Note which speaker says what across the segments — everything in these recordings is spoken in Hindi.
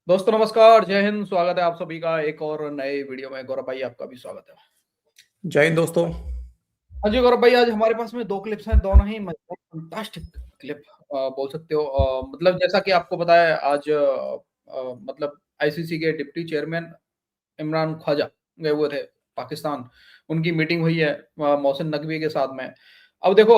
Speaker 1: दोस्तों नमस्कार, जय हिंद। स्वागत है आप सभी का एक और नए वीडियो में। गौरव भाई आपका भी स्वागत है।
Speaker 2: जय हिंद दोस्तों।
Speaker 1: हाँ जी गौरव भाई, आज हमारे पास में दो क्लिप्स हैं, दोनों ही फंटास्टिक क्लिप बोल सकते हो। मतलब जैसा कि आपको पता है आज मतलब आईसीसी के डिप्टी चेयरमैन इमरान ख्वाजा गए हुए थे पाकिस्तान। उनकी मीटिंग हुई है मोहसिन नकवी के साथ में। अब देखो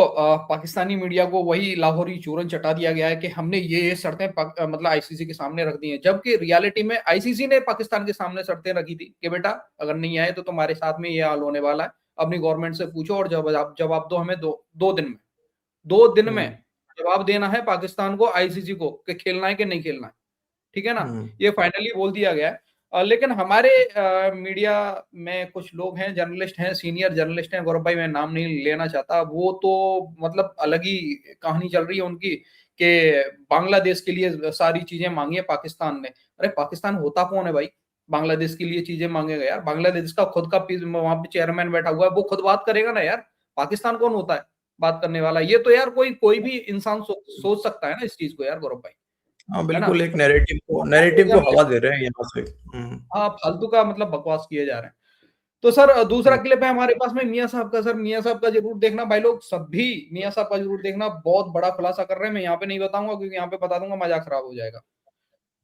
Speaker 1: पाकिस्तानी मीडिया को वही लाहौरी चूरन चटा दिया गया है कि हमने ये शर्तें मतलब आईसीसी के सामने रख दी हैं, जबकि रियलिटी में आईसीसी ने पाकिस्तान के सामने शर्तें रखी थी कि बेटा अगर नहीं आए तो तुम्हारे साथ में ये हाल होने वाला है। अपनी गवर्नमेंट से पूछो और जवाब दो हमें दो दिन में। 2 दिन में जवाब देना है पाकिस्तान को, आईसीसी को, कि खेलना है कि नहीं खेलना है। ठीक है ना? ये फाइनली बोल दिया गया है। लेकिन हमारे मीडिया में कुछ लोग हैं, जर्नलिस्ट हैं, सीनियर जर्नलिस्ट हैं, गौरव भाई मैं नाम नहीं लेना चाहता, वो तो मतलब अलग ही कहानी चल रही है उनकी कि बांग्लादेश के लिए सारी चीजें मांगी है पाकिस्तान ने। अरे पाकिस्तान होता कौन है भाई? बांग्लादेश के लिए चीजें मांगेगा यार? बांग्लादेश का खुद का वहां पे चेयरमैन बैठा हुआ है, वो खुद बात करेगा ना यार। पाकिस्तान कौन होता है बात करने वाला? ये तो यार कोई भी इंसान सोच सकता है ना इस चीज को यार गौरव भाई,
Speaker 2: हाँ
Speaker 1: है ना?
Speaker 2: बिल्कुल, एक नैरेटिव को हवा दे रहे हैं यहाँ से।
Speaker 1: हाँ, फालतू का मतलब बकवास किए जा रहे हैं। तो सर दूसरा क्लिप है हमारे पास में मियां साहब का। सर मियां साहब का जरूर देखना भाई लोग, सभी मियां साहब का जरूर देखना। बहुत बड़ा खुलासा कर रहे हैं, मैं यहाँ पे नहीं बताऊंगा क्योंकि यहाँ पे बता दूंगा मजाक खराब हो जाएगा।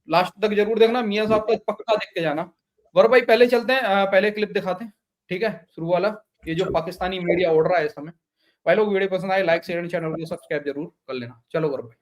Speaker 1: लास्ट तक जरूर देखना, मियां साहब का पक्का देख के जाना। गौरव भाई पहले चलते हैं, पहले क्लिप दिखाते हैं। ठीक है, शुरू वाला, ये जो पाकिस्तानी मीडिया उड़ रहा है इस समय। भाई लोग वीडियो पसंद आए लाइक शेयर एंड चैनल को सब्सक्राइब जरूर कर लेना। चलो गौरव भाई।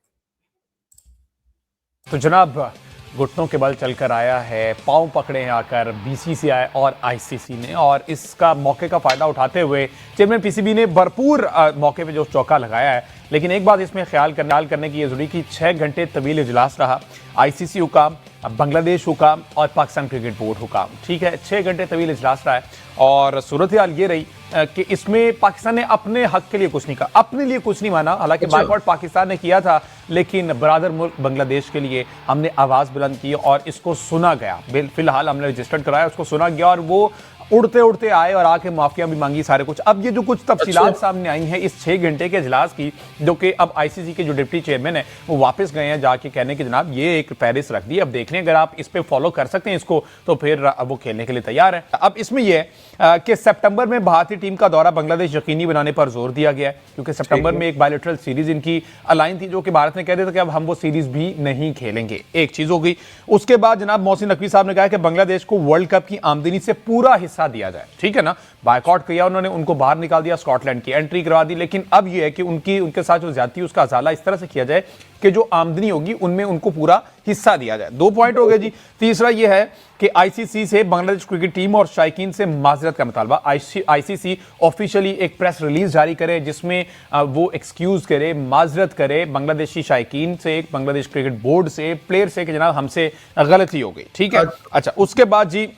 Speaker 3: तो जनाब घुटनों के बल चलकर आया है, पांव पकड़े हैं आकर बीसीसीआई और आईसीसी ने, और इसका मौके का फायदा उठाते हुए चेयरमैन पीसीबी ने भरपूर मौके पे जो चौका लगाया है। लेकिन एक बात इसमें ख्याल करने की ये जरूरी कि 6 घंटे तवील इजलास रहा। आईसीसी हुकाम, बांग्लादेश हुकाम और पाकिस्तान क्रिकेट बोर्ड हुकाम। ठीक है, 6 घंटे तवील इजलास रहा है और सूरत हाल ये रही कि इसमें पाकिस्तान ने अपने हक के लिए कुछ नहीं कहा, अपने लिए कुछ नहीं माना। हालांकि बायकॉट पाकिस्तान ने किया था, लेकिन बरादर मुल्क बांग्लादेश के लिए हमने आवाज बुलंद की और इसको सुना गया। फिलहाल हमने रजिस्टर्ड कराया, उसको सुना गया और वो उड़ते उड़ते आए और आके माफिया भी मांगी सारे कुछ। अब ये जो कुछ तफसीलात सामने आई हैं इस 6 घंटे के इजलास की, जो कि अब आईसीसी के जो डिप्टी चेयरमैन है वो वापस गए हैं जाके कहने की जनाब ये एक फहरिस्त रख दी, अब देख लें अगर आप इस पे फॉलो कर सकते हैं इसको तो फिर अब वो खेलने के लिए तैयार है। अब इसमें यह है कि सितंबर में भारतीय टीम का दौरा बांग्लादेश यकीनी बनाने पर जोर दिया गया है, क्योंकि सितंबर में एक बायलैटरल सीरीज इनकी अलाइन थी जो कि भारत ने कह दिया था कि अब हम वो सीरीज भी नहीं खेलेंगे। एक चीज हो गई। उसके बाद जनाब मोहसिन नकवी साहब ने कहा कि बांग्लादेश को वर्ल्ड कप की आमदनी से पूरा हिस्सा दिया जाए। ठीक है ना, बायकॉट किया उन्होंने, उनको बाहर निकाल दिया, स्कॉटलैंड की एंट्री करवा दी। लेकिन अब यह है कि उनके साथ जो ज्यादती उसका अजाला इस तरह से किया जाए कि जो आमदनी होगी उनमें उनको पूरा हिस्सा दिया जाए। 2 पॉइंट हो गए जी। तीसरा यह है कि आईसीसी से बांग्लादेश क्रिकेट टीम और शायकीन से माजरत का मुतालबा। आईसीसी ऑफिशियली एक प्रेस रिलीज जारी करे जिसमें वो एक्सक्यूज करे, माजरत करे बांग्लादेशी शायकीन से, बांग्लादेश क्रिकेट बोर्ड से, प्लेयर से कि जनाब हमसे गलती हो गई। ठीक है, अच्छा उसके बाद जी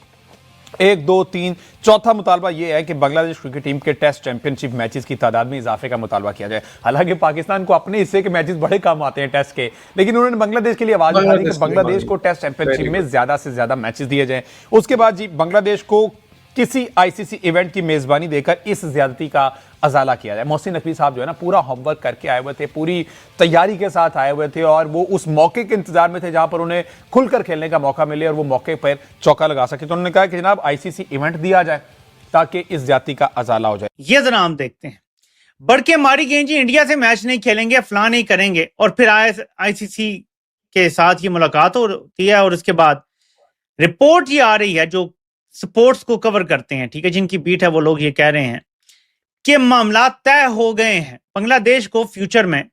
Speaker 3: 1, 2, 3 चौथा मुतालबा यह है कि बांग्लादेश क्रिकेट टीम के टेस्ट चैंपियनशिप मैचेस की तादाद में इजाफे का मुतालबा किया जाए। हालांकि पाकिस्तान को अपने हिस्से के मैचेस बड़े कम आते हैं टेस्ट के, लेकिन उन्होंने बांग्लादेश के लिए आवाज उठा दी कि बांग्लादेश को टेस्ट चैंपियनशिप में ज्यादा से ज्यादा मैचेस दिए जाएं। उसके बाद जी बांग्लादेश को किसी आईसीसी इवेंट की मेजबानी देकर इस ज्यादती का अजाला किया जाए। मोहसिन नकवी साहब जो है ना पूरा होमवर्क करके आए हुए थे, पूरी तैयारी के साथ आए हुए थे और वो उस मौके के इंतजार में थे जहां पर उन्हें खुलकर खेलने का मौका मिले और वो मौके पर चौका लगा सके। तो उन्होंने कहा कि जनाब आईसीसी इवेंट दिया जाए ताकि इस जाति का अजाला हो जाए।
Speaker 4: ये जरा हम देखते हैं, बढ़ के मारी गई जी इंडिया से मैच नहीं खेलेंगे, फलां नहीं करेंगे, और फिर आईसीसी के साथ ये मुलाकात होती है और उसके बाद रिपोर्ट ये आ रही है जो स्पोर्ट्स को कवर करते हैं, ठीक है, जिनकी बीट है, वो लोग ये कह रहे हैं कि मामला तय हो गए हैं। बांग्लादेश को फ्यूचर में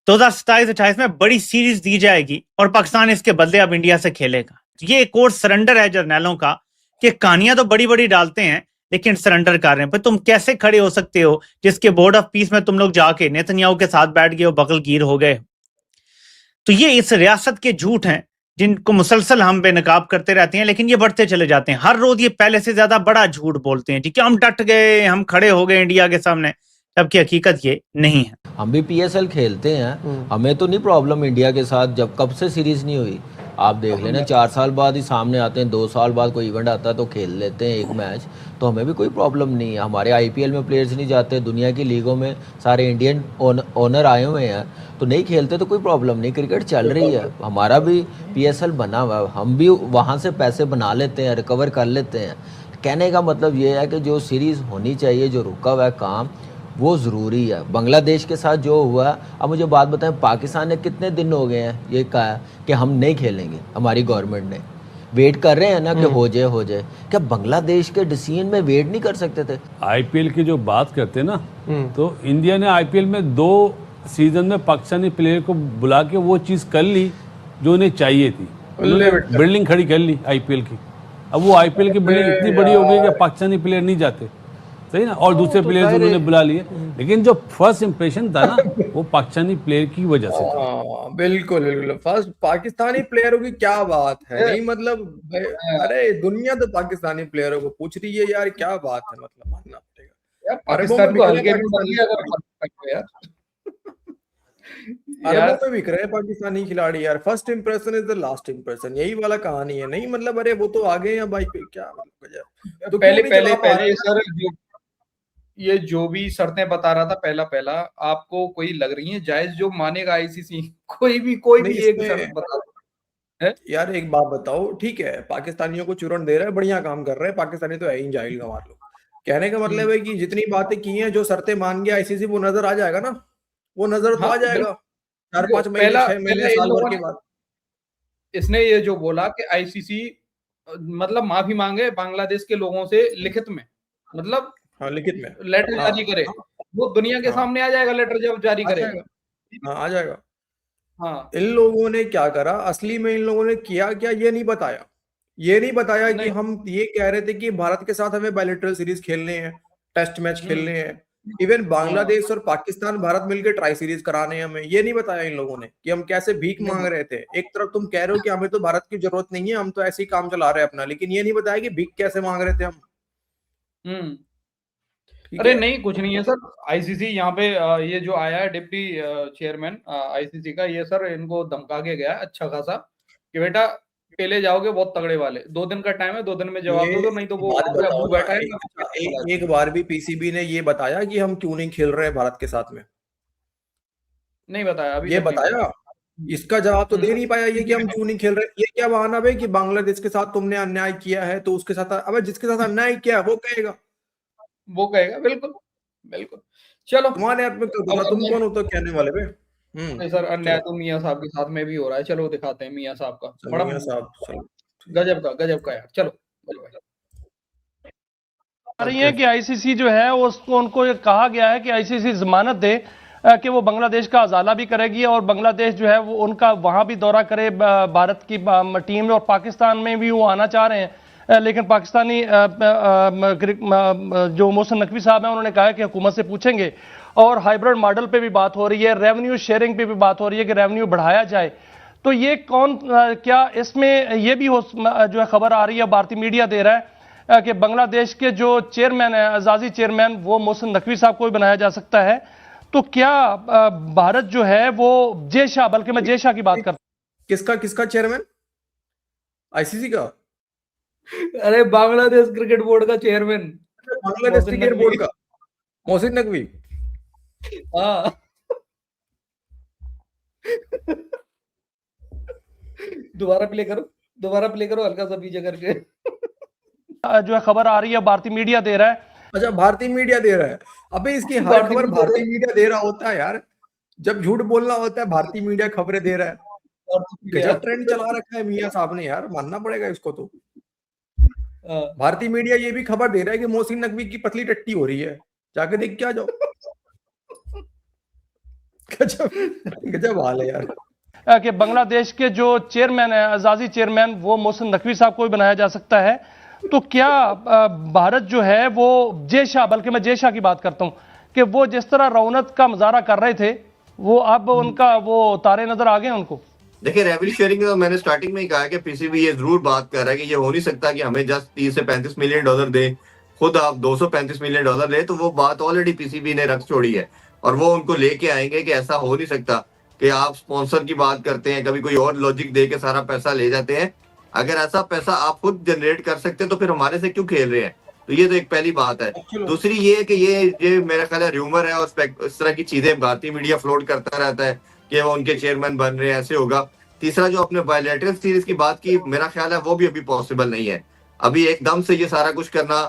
Speaker 4: 2027-28 में बड़ी सीरीज दी जाएगी और पाकिस्तान इसके बदले अब इंडिया से खेलेगा। ये एक और सरेंडर है जर्नैलों का कि कहानियां तो बड़ी बड़ी डालते हैं लेकिन सरेंडर कर रहे हैं। पर तुम कैसे खड़े हो सकते हो जिसके बोर्ड ऑफ पीस में तुम लोग जाके नेतन्याहू के साथ बैठ गए हो, बगलगीर हो गए? तो ये इस रियासत के झूठ हैं जिनको मुसलसल हम बेनकाब करते रहते हैं, लेकिन ये बढ़ते चले जाते हैं। हर रोज ये पहले से ज्यादा बड़ा झूठ बोलते हैं, ठीक है, हम डट गए, हम खड़े हो गए इंडिया के सामने, जबकि हकीकत ये नहीं है।
Speaker 5: हम भी पीएसएल खेलते हैं, हमें तो नहीं प्रॉब्लम इंडिया के साथ, जब कब से सीरीज नहीं हुई, आप देख लेना 4 साल बाद ही सामने आते हैं, 2 साल बाद कोई इवेंट आता है तो खेल लेते हैं एक मैच, तो हमें भी कोई प्रॉब्लम नहीं है। हमारे आईपीएल में प्लेयर्स नहीं जाते, दुनिया की लीगों में सारे इंडियन ओनर आए हुए हैं तो नहीं खेलते तो कोई प्रॉब्लम नहीं, क्रिकेट चल रही है। हमारा भी पीएसएल बना हुआ है, हम भी वहाँ से पैसे बना लेते हैं, रिकवर कर लेते हैं। कहने का मतलब ये है कि जो सीरीज़ होनी चाहिए, जो रुका हुआ है काम, वो ज़रूरी है। बांग्लादेश के साथ जो हुआ, अब मुझे बात बताएं, पाकिस्तान ने कितने दिन हो गए हैं ये कहा कि हम नहीं खेलेंगे, हमारी गवर्नमेंट ने वेट कर रहे हैं ना कि हो जाए। क्या बांग्लादेश के डिसीजन में वेट नहीं कर सकते थे?
Speaker 6: आईपीएल की जो बात करते हैं ना, तो इंडिया ने आईपीएल में 2 सीजन में पाकिस्तानी प्लेयर को बुला के वो चीज़ कर ली जो उन्हें चाहिए थी, बिल्डिंग खड़ी कर ली आईपीएल की। अब वो आईपीएल की बिल्डिंग इतनी बड़ी हो गई कि पाकिस्तानी प्लेयर नहीं जाते, सही ना, और दूसरे प्लेयर्स उन्होंने बुला लिए, लेकिन जो फर्स्ट इंप्रेशन था ना वो पाकिस्तानी प्लेयर की वजह से था।
Speaker 2: बिल्कुल बिल्कुल, फर्स्ट पाकिस्तानी प्लेयरों की क्या बात है, नहीं मतलब अरे दुनिया तो पाकिस्तानी प्लेयरों को पूछ रही है यार, क्या बात है, मतलब मानना पड़ेगा
Speaker 1: यार, पाकिस्तान को हल्के में मत लिया करो यार।
Speaker 2: अरबों में बिक रहे हैं पाकिस्तानी खिलाड़ी यार। First impression is the last impression, यही वाला कहानी है। नहीं मतलब अरे वो तो आ गए हैं भाई, क्या मतलब
Speaker 1: तो पहले सर ये जो भी शर्तें बता रहा था पहला आपको कोई लग रही है जायज जो मानेगा आईसीसी? कोई भी एक शर्त बता है
Speaker 2: यार। एक बात बताओ, ठीक है पाकिस्तानियों को चूरन दे रहा है, बढ़िया काम कर रहे हैं, पाकिस्तानी तो है ही जाहिल गंवार लोग। कहने का मतलब है कि जितनी बातें की हैं, जो शर्तें मान गया आईसीसी, वो नजर आ जाएगा ना, वो नजर तो आ जाएगा 4-5 महीने 6 महीने साल भर के बाद।
Speaker 1: इसने ये जो बोला कि आईसीसी मतलब माफी मांगे बांग्लादेश के लोगों से लिखित में, मतलब
Speaker 2: हाँ लिखित में
Speaker 1: लेटर जारी करे, वो दुनिया के सामने आ जाएगा लेटर जब जारी करेगा।
Speaker 2: हाँ आ जाएगा।
Speaker 1: हाँ,
Speaker 2: इन लोगों ने क्या करा असली में, इन लोगों ने किया क्या ये नहीं बताया कि हम ये कह रहे थे कि भारत के साथ हमें बायलैटरल सीरीज खेलने हैं, टेस्ट मैच खेलने हैं, इवन बांग्लादेश और पाकिस्तान भारत मिलकर ट्राई सीरीज कराने हैं, हमें ये नहीं बताया इन लोगों ने कि हम कैसे भीख मांग रहे थे। एक तरफ तुम कह रहे हो कि हमें तो भारत की जरूरत नहीं है, हम तो ऐसे ही काम चला रहे हैं अपना, लेकिन ये नहीं बताया कि भीख कैसे मांग रहे थे हम।
Speaker 1: अरे नहीं, कुछ नहीं है सर। आईसीसी यहाँ पे ये जो आया है डिप्टी चेयरमैन आईसीसी का, ये सर इनको धमका के गया अच्छा खासा कि बेटा पहले जाओगे बहुत तगड़े वाले, 2 दिन का टाइम है, 2 दिन में जवाब दो, नहीं तो वो बैठा है।
Speaker 2: एक बार भी पीसीबी ने ये बताया कि हम क्यों नहीं खेल रहे हैं भारत के साथ में? नहीं
Speaker 1: बताया अभी,
Speaker 2: ये बताया? इसका जवाब तो दे नहीं पाया ये कि हम क्यों नहीं खेल रहे। ये क्या बहाना भाई कि बांग्लादेश के साथ तुमने अन्याय किया है तो उसके साथ, अब जिसके साथ अन्याय किया वो कहेगा।
Speaker 1: बिल्कुल। चलो,
Speaker 2: तुम्हारे हाथ में तुम कौन हो तो कहने वाले पे?
Speaker 1: नहीं सर, अन्याय तो मियां साहब के साथ में भी हो रहा है। चलो दिखाते हैं मियां साहब का, बड़ा
Speaker 2: मियां साहब
Speaker 1: गजब का यार। चलो
Speaker 7: रही है कि आईसीसी जो है उसको, उनको कहा गया है कि आईसीसी जमानत दे कि वो बांग्लादेश का अजाला भी करेगी और बांग्लादेश जो है वो उनका वहां भी दौरा करे, भारत की टीम, और पाकिस्तान में भी वो आना चाह रहे हैं। लेकिन पाकिस्तानी जो मोहसिन नकवी साहब हैं उन्होंने कहा कि हुकूमत से पूछेंगे, और हाइब्रिड मॉडल पे भी बात हो रही है, रेवेन्यू शेयरिंग पे भी बात हो रही है कि रेवेन्यू बढ़ाया जाए। तो ये क्या इसमें ये भी जो है खबर आ रही है, भारतीय मीडिया दे रहा है कि बांग्लादेश के जो चेयरमैन है, आजादी चेयरमैन, वो मोहसिन नकवी साहब को भी बनाया जा सकता है। तो क्या भारत जो है वो जेशा, बल्कि मैं जेशा की बात करता
Speaker 2: किसका चेयरमैन? आईसीसी का?
Speaker 1: अरे बांग्लादेश क्रिकेट बोर्ड का चेयरमैन,
Speaker 2: बांग्लादेश क्रिकेट बोर्ड का मोहसिन नकवी।
Speaker 1: हाँ दोबारा प्ले करो हल्का सा पीछे करके।
Speaker 7: जो है खबर आ रही है, भारतीय मीडिया दे रहा है।
Speaker 2: अच्छा, भारतीय मीडिया दे रहा है? अबे इसकी हर खबर भारतीय मीडिया दे रहा होता है यार, जब झूठ बोलना होता है भारतीय मीडिया खबरें दे रहा है। गजब ट्रेंड चला रखा है मियां साहब ने यार, मानना पड़ेगा इसको तो। भारतीय मीडिया ये भी खबर दे रहा है कि मोहसिन नकवी की पतली टट्टी हो रही है, जाके देख के आ जाओ। गजब हाल है यार।
Speaker 7: कि बांग्लादेश के जो चेयरमैन है, आजादी चेयरमैन, वो मोहसिन नकवी साहब को भी बनाया जा सकता है। तो क्या भारत जो है वो जेशा, बल्कि मैं जेशा की बात करता हूं, कि वो जिस तरह रौनक का मुजाहरा कर रहे थे, वो अब उनका वो तारे नजर आ गए उनको?
Speaker 8: देखिए, रेवेन्यू शेयरिंग तो मैंने स्टार्टिंग में ही कहा कि पीसीबी ये जरूर बात कर रहा है कि ये हो नहीं सकता कि हमें जस्ट 30 से 35 मिलियन डॉलर दे, खुद आप 235 मिलियन डॉलर ले, तो वो बात ऑलरेडी पीसीबी ने रख छोड़ी है और वो उनको लेके आएंगे कि ऐसा हो नहीं सकता। कि आप स्पॉन्सर की बात करते हैं, कभी कोई और लॉजिक दे के सारा पैसा ले जाते हैं। अगर ऐसा पैसा आप खुद जनरेट कर सकते हैं तो फिर हमारे से क्यों खेल रहे हैं? तो ये तो एक पहली बात है। दूसरी ये कि ये मेरा ख्याल है र्यूमर है और इस तरह की चीजें भारतीय मीडिया फ्लोट करता रहता है कि वो उनके चेयरमैन बन रहे हैं, ऐसे होगा। तीसरा जो आपने बायलैटरल सीरीज की बात की, मेरा ख्याल है वो भी अभी पॉसिबल नहीं है। अभी एकदम से ये सारा कुछ करना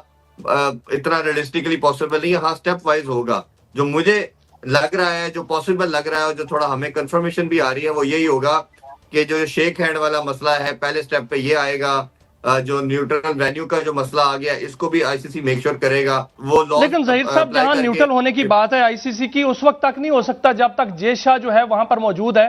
Speaker 8: इतना रियलिस्टिकली पॉसिबल नहीं है। हाँ, स्टेप वाइज होगा। जो मुझे लग रहा है, जो पॉसिबल लग रहा है और जो थोड़ा हमें कंफर्मेशन भी आ रही है वो यही होगा कि जो शेक हैंड वाला मसला है पहले स्टेप पे ये आएगा। जो न्यूट्रल वेन्यू का जो मसला आ गया इसको भी आईसीसी मेक श्योर करेगा। वो लॉ
Speaker 7: लेकिन ज़हीर साहब, जहां न्यूट्रल होने की बात है आईसीसी की, उस वक्त तक नहीं हो सकता जब तक जय शाह जो है वहां पर मौजूद है।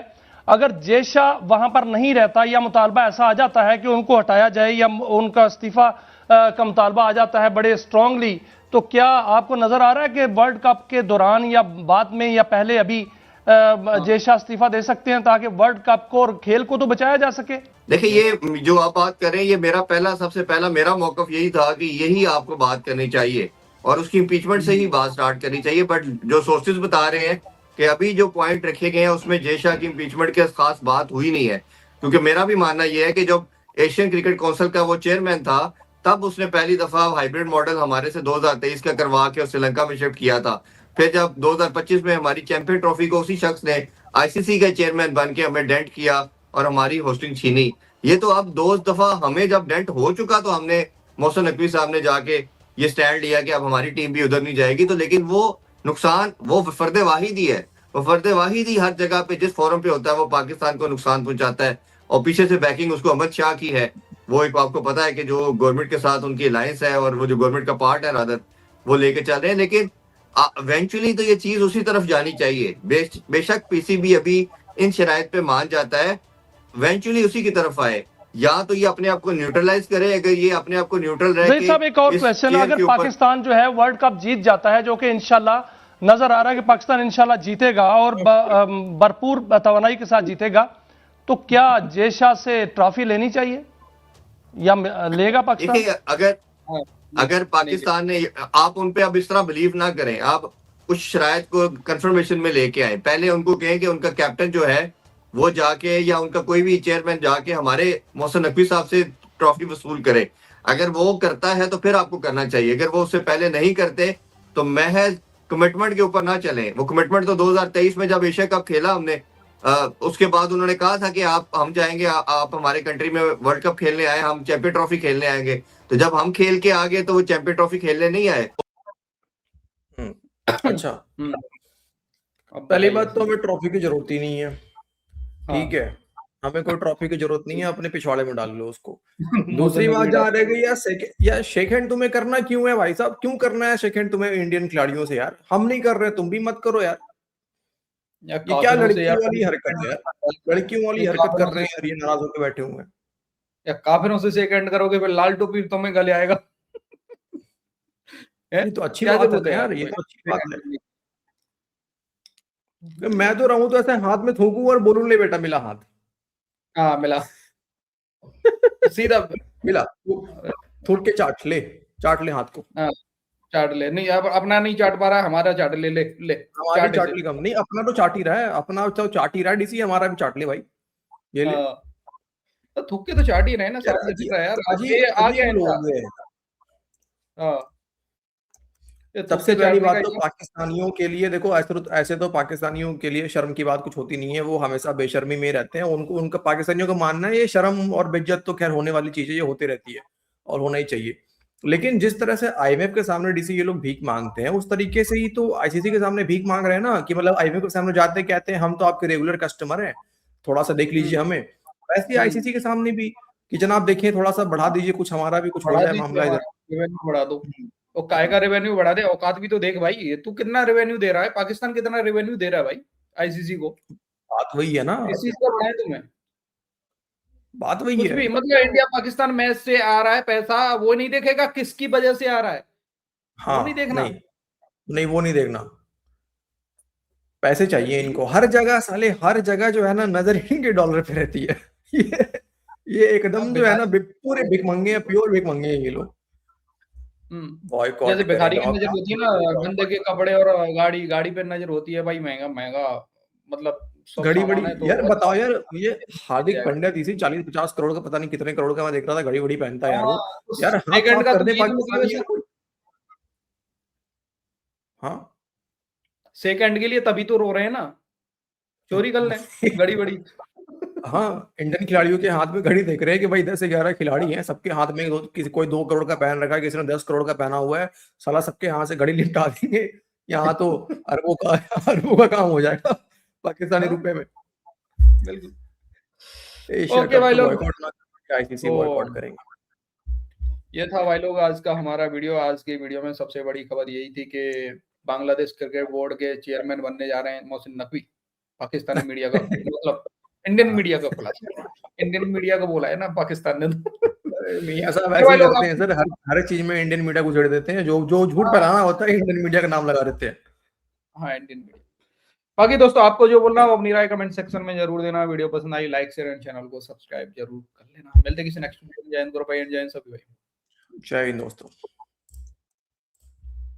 Speaker 7: अगर जय शाह वहां पर नहीं रहता या मुतालबा ऐसा आ जाता है कि उनको हटाया जाए या उनका इस्तीफा का मुतालबा आ जाता है बड़े स्ट्रांगली, तो क्या आपको नजर आ रहा है कि वर्ल्ड कप के दौरान या बाद में या पहले अभी जय शाह इस्तीफा दे सकते हैं ताकि वर्ल्ड कप को और खेल को तो बचाया जा सके?
Speaker 8: देखिए, ये जो आप बात कर रहे हैं, ये मेरा सबसे पहला मेरा मौकफ यही था कि यही आपको बात करनी चाहिए और उसकी इम्पीचमेंट से ही बात स्टार्ट करनी चाहिए। बट जो सोर्सेज बता रहे हैं कि अभी जो पॉइंट रखे गए हैं उसमें जय शाह की इम्पीचमेंट की खास बात हुई नहीं है। क्योंकि मेरा भी मानना यह है कि जब एशियन क्रिकेट काउंसिल का वो चेयरमैन था तब उसने पहली दफा हाइब्रिड मॉडल हमारे से 2023 का करवा के श्रीलंका में शिफ्ट किया था। फिर जब 2025 में हमारी चैंपियन ट्रॉफी को उसी शख्स ने आईसीसी का चेयरमैन बन के हमें डेंट किया और हमारी होस्टिंग छीनी। ये तो अब 2 दफा हमें जब डेंट हो चुका तो हमने मोहसिन नकवी साहब ने जाके ये स्टैंड लिया कि अब हमारी टीम भी उधर नहीं जाएगी। तो लेकिन वो नुकसान वो फर्द वाहिद ही है, वो फर्द वाहिद ही हर जगह पे जिस फोरम पे होता है वो पाकिस्तान को नुकसान पहुंचाता है। और पीछे से बैकिंग उसको अहमद शाह की है। वो एक आपको पता है कि जो गवर्नमेंट के साथ उनकी अलायंस है और वो जो गवर्नमेंट का पार्ट है रादर वो लेके चल रहे हैं। लेकिन इवेंचुअली तो ये चीज उसी तरफ जानी चाहिए। बेशक पीसीबी अभी इन शराइत पे मान जाता है, इवेंचुअली उसी की तरफ आए। या तो ये अपने आप को न्यूट्रलाइज करे। अगर ये अपने आप को न्यूट्रल रहे
Speaker 7: साहब, एक और क्वेश्चन, अगर पाकिस्तान जो है वर्ल्ड कप जीत जाता है, जो कि इंशाल्लाह नजर आ रहा है कि पाकिस्तान इंशाल्लाह जीतेगा और भरपूर तवानाई के साथ जीतेगा, तो क्या जय शाह से ट्रॉफी लेनी चाहिए या लेगा पाकिस्तान?
Speaker 8: अगर पाकिस्तान ने, आप उन पे अब इस तरह बिलीव ना करें, आप कुछ शरायत को कंफर्मेशन में लेके आए। पहले उनको कहें कि उनका कैप्टन जो है वो जाके या उनका कोई भी चेयरमैन जाके हमारे मोहसिन नकवी साहब से ट्रॉफी वसूल करे। अगर वो करता है तो फिर आपको करना चाहिए। अगर वो उससे पहले नहीं करते तो महज कमिटमेंट के ऊपर ना चलें। वो कमिटमेंट तो 2023 में जब एशिया कप खेला हमने, उसके बाद उन्होंने कहा था कि हम जाएंगे, आप हमारे कंट्री में वर्ल्ड कप खेलने आए, हम चैंपियन ट्रॉफी खेलने आएंगे। तो जब हम खेल के आ गए तो वो चैंपियन ट्रॉफी खेलने नहीं आए।
Speaker 2: अच्छा, पहली बात तो हमें ट्रॉफी की जरूरत ही नहीं है। ठीक है, हमें कोई ट्रॉफी की जरूरत नहीं है, अपने पिछवाड़े में डाल लो उसको। दूसरी बात जहाँ रह गई यार शेक हैंड तुम्हें करना क्यों है भाई साहब? क्यों करना है शेक हैंड तुम्हें इंडियन खिलाड़ियों से? यार हम नहीं कर रहे, तुम भी मत करो यार। ये क्या लड़कियों वाली हरकत है यार? लड़कियों वाली हरकत कर रहे हैं यार, ये नाराज होकर बैठे हुए हैं।
Speaker 1: या काफिरों से शेक हैंड करोगे फिर लाल टोपी तुम्हें गले आएगा।
Speaker 2: ये तो अच्छी बात है यार, ये तो अच्छी बात है। मैं तो रहूं तो ऐसे हाथ में थूकूं और बोलूं ले बेटा मिला हाथ।
Speaker 1: हाँ मिला। सीधा
Speaker 2: मिला, थूक के चाट ले हाथ को।
Speaker 1: हाँ, चाट ले। नहीं अब अपना नहीं चाट पा रहा, हमारा चाट ले ले ले।
Speaker 2: हमारी चाट ली कम नहीं, अपना तो चाट ही रहा है, अपना तो चाट ही रहा है डीसी, हमारा भी चाट ले भाई। ये ले
Speaker 1: तो थूक के तो चाट ही रहे ना, साथ दिख रहा है यार। ये आ गया लोग। हाँ,
Speaker 2: सबसे पहली बात तो पाकिस्तानियों के लिए देखो, ऐसे तो पाकिस्तानियों के लिए शर्म की बात कुछ होती नहीं है, वो हमेशा बेशर्मी में रहते हैं। उनका पाकिस्तानियों का मानना है ये शर्म और बेइज्जत तो खैर होने वाली चीज है, ये होती रहती है और होना ही चाहिए। लेकिन जिस तरह से आईएमएफ के सामने डीसी ये लोग भीख मांगते हैं, उस तरीके से ही तो आईसीसी के सामने भीख मांग रहे हैं ना, कि मतलब आईएमएफ के सामने जाते कहते हैं हम तो आपके रेगुलर कस्टमर हैं, थोड़ा सा देख लीजिए हमें। वैसे ही आईसीसी के सामने भी कि जनाब देखिए थोड़ा सा बढ़ा दीजिए, कुछ हमारा भी कुछ हो जाए मामला इधर,
Speaker 1: रेवेन्यू बढ़ा दो। और काय का रेवेन्यू बढ़ा दे, औकात भी तो देख भाई। तू कितना रेवेन्यू दे रहा है, पाकिस्तान कितना रेवेन्यू दे रहा है भाई आईसीसी को?
Speaker 2: बात वही है ना,
Speaker 1: इस चीज का बढ़ाए तुम्हें,
Speaker 2: बात वही
Speaker 1: कुछ
Speaker 2: है।
Speaker 1: भी मतलब इंडिया पाकिस्तान मैच से आ रहा है पैसा, वो नहीं देखेगा किसकी वजह से आ रहा है।
Speaker 2: हाँ,
Speaker 1: वो नहीं देखना,
Speaker 2: नहीं वो नहीं देखना। पैसे चाहिए इनको हर जगह, साले हर जगह जो है ना नजर इनके डॉलर पे रहती है। ये एकदम जो है ना पूरे भिखमंगे हैं, प्योर भिखमंगे हैं ये लोग।
Speaker 1: जैसे भिखारी की नजर होती है ना, बंदे के कपड़े और गाड़ी पे नजर होती है भाई, महंगा महंगा मतलब सब
Speaker 2: घड़ी
Speaker 1: सामान
Speaker 2: बड़ी
Speaker 1: है तो
Speaker 2: यार, बताओ यार, ये हार्दिक
Speaker 1: जाएगा।
Speaker 2: पांड्या तीसरी 40-50 करोड़ का, पता नहीं कितने करोड़ का मैं देख रहा था, घड़ी बड़ी पहनता है यार वो।
Speaker 1: हाँ, तो
Speaker 2: यार हाथ
Speaker 1: सेकंड
Speaker 2: साफ
Speaker 1: का
Speaker 2: कर
Speaker 1: तो
Speaker 2: दे
Speaker 1: यही तो मतलब
Speaker 2: पाकिस्तानी
Speaker 1: है
Speaker 2: यार
Speaker 1: सर।
Speaker 2: कोई। हाँ
Speaker 1: सेकंड के लिए तभी तो रो रहे हैं ना, चोरी कर लें घड़ी बड़ी।
Speaker 2: हाँ, इंडियन खिलाड़ियों के हाथ में घड़ी देख रहे हैं कि भाई 10-11 खिलाड़ी हैं, सबके हाथ में किसी कोई 2 करोड़ का पहन रखा है, किसी ने 10 करोड़ का पहना हुआ है, साला सबके हाथ से घड़ी निपटा देंगे। यहाँ तो अरबों का काम हो जाएगा पाकिस्तानी
Speaker 1: हाँ,
Speaker 2: रुपए में।
Speaker 1: बिल्कुल।
Speaker 2: एशिया
Speaker 1: ओके
Speaker 2: कप
Speaker 1: भाई
Speaker 2: तो
Speaker 1: लोग,
Speaker 2: बॉयकॉट ना करके आईसीसी
Speaker 1: तो
Speaker 2: बॉयकॉट करेंगे।
Speaker 1: ये था भाई लोग आज का हमारा वीडियो। आज की वीडियो में सबसे बड़ी खबर यही थी कि बांग्लादेश क्रिकेट बोर्ड के चेयरमैन बनने जा रहे हैं मोहसिन नकवी। पाकिस्तानी मीडिया का मतलब इंडियन मीडिया का खुलासा, इंडियन मीडिया को बोला है ना पाकिस्तान ने तो।
Speaker 2: मियां साहब
Speaker 1: तो
Speaker 2: ऐसे
Speaker 1: भाई
Speaker 2: ही
Speaker 1: लोग
Speaker 2: करते हैं
Speaker 1: आप,
Speaker 2: सर, हर चीज में इंडियन मीडिया को उछेड़ देते हैं, जो जो झूठ
Speaker 1: हाँ
Speaker 2: फैलाना होता है इंडियन मीडिया का नाम लगा देते हैं।
Speaker 1: हाँ, इंडियन मीडिया। बाकी दोस्तों, आपको जो बोलना हो अपनी राय कमेंट सेक्शन में जरूर देना। वीडियो पसंद I like share and channel को सब्सक्राइब जरूर कर लेना। मिलते हैं किसी नेक्स्ट वीडियो में। जय हिंद, गुरु भाई, एंड जय हिंद सभी भाई।
Speaker 2: जय हिंद दोस्तों।